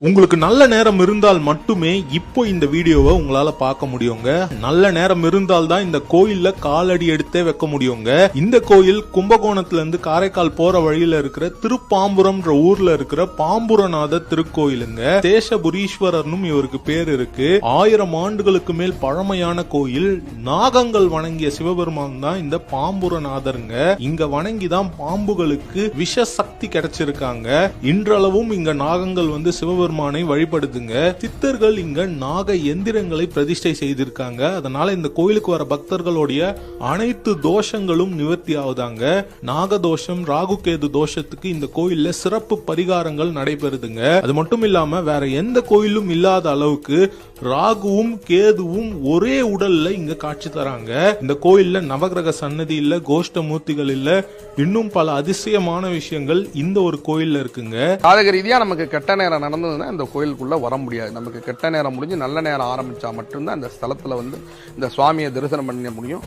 உங்களுக்கு நல்ல நேரம் இருந்தால் மட்டுமே இப்போ இந்த வீடியோவை உங்களால பார்க்க முடியுங்க. நல்ல நேரம் இருந்தால் தான் இந்த கோயில்ல காலடி எடுத்தே வைக்க முடியுங்க. இந்த கோயில் கும்பகோணத்துல இருந்து காரைக்கால் போற வழியில இருக்கிற திருப்பாம்புரம்ன்ற ஊர்ல இருக்கிற பாம்புரநாதர் திருக்கோயிலுங்க. தேசபுரீஸ்வரர்னும் இவருக்கு பேர் இருக்கு. 1000 ஆண்டுகளுக்கு மேல் பழமையான கோயில். நாகங்கள் வணங்கிய சிவபெருமான் தான் இந்த பாம்புரநாதருங்க. இங்க வணங்கிதான் பாம்புகளுக்கு விஷ சக்தி கிடைச்சிருக்காங்க. இன்றளவும் இங்க நாகங்கள் வந்து சிவபெருமான் வழிபடுதுங்க. சித்தர்கள் இங்க நாக எந்திரங்களை பிரதிஷ்டை செய்திருக்காங்க. அதனால இந்த கோயிலுக்கு வர பக்தர்களுடைய அனைத்து தோஷங்களும் நிவர்த்தி ஆகுதாங்க. நாகதோஷம், ராகுகேது தோஷத்துக்கு இந்த கோயில்ல சிறப்பு பரிகாரங்கள் நடைபெறுதுங்க. அது மட்டும் இல்லாம வேற எந்த கோயிலும் இல்லாத அளவுக்கு ராகுவும் கேதுவும் ஒரே உடல்ல இங்க காட்சி தராங்க. இந்த கோயில்ல நவகிரக சன்னதி இல்ல, கோஷ்ட மூர்த்திகள் இல்ல, இன்னும் பல அதிசயமான விஷயங்கள் இந்த ஒரு கோயில்ல இருக்குங்க. ஜாதக ரீதியா நமக்கு கெட்ட நேரம் நடந்ததுன்னா இந்த கோயிலுக்குள்ள வர முடியாது. நமக்கு கெட்ட நேரம் முடிஞ்சு நல்ல நேரம் ஆரம்பிச்சா மட்டும்தான் இந்த ஸ்தலத்துல வந்து இந்த சுவாமியை தரிசனம் பண்ண முடியும்.